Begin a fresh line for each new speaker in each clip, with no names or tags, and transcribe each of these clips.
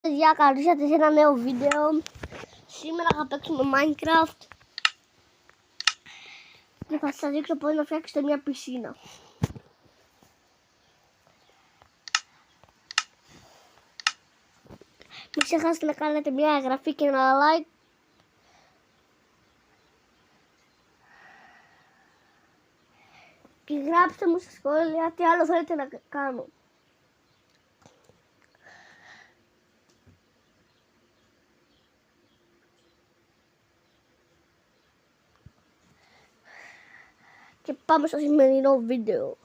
Παιδιά, καλώς ήρθατε σε ένα νέο βίντεο. Σήμερα θα παίξουμε Minecraft και θα σας δείξω πώς να φτιάξετε μια πισίνα. Μην ξεχάσετε να κάνετε μια εγγραφή και ένα like. Και γράψτε μου στα σχόλια τι άλλο θέλετε να κάνω. Και πάμε στο σημερινό βίντεο.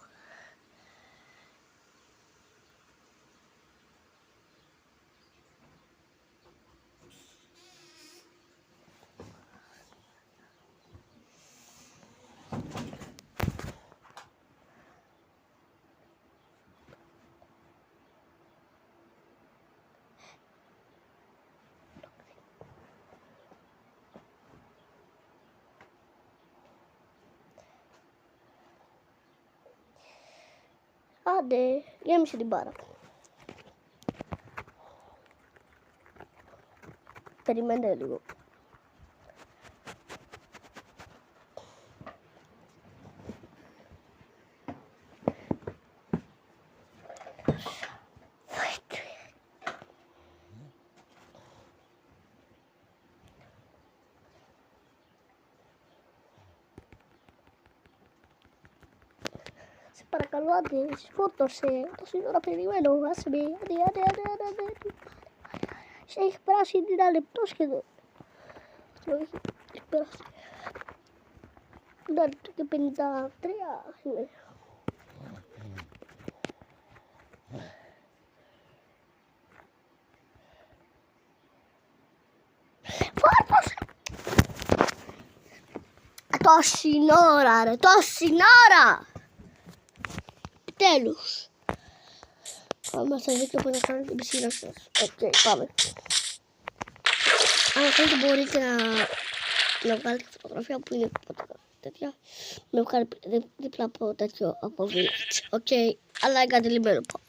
Άντε, γέμισε την μπάρα. Περιμένετε λίγο. Σε παρακαλώ, άντε, σφόρτωσε. Τόση ώρα περιμένω, άσε με. Άντε. Σε έχει περάσει ένα λεπτό σχεδόν. Αυτό έχει περάσει. Ένα λεπτό και 53 είναι. Φόρτωσε! Τόση ώρα ρε, τόση ώρα! Επιτέλους. Πάμε να σας δείξω πώς να κάνετε την πισίνα σας. Οκ, πάμε. Αν θέλετε μπορείτε να βγάλετε φωτογραφία που είναι τέτοια. Με βγάλει δίπλα από τέτοιο από village. Οκ, αλλά εγκατελειμμένο πάω.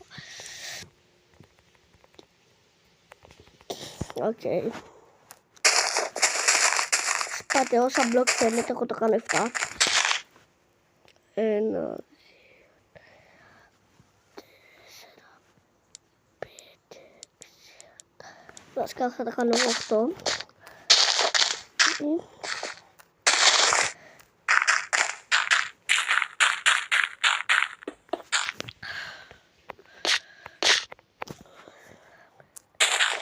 Οκ. Πάτε όσα μπλοκ θέλετε, εγώ το κάνω 7. 1, 5, 6. Βασικά θα τα κάνω εγώ 8.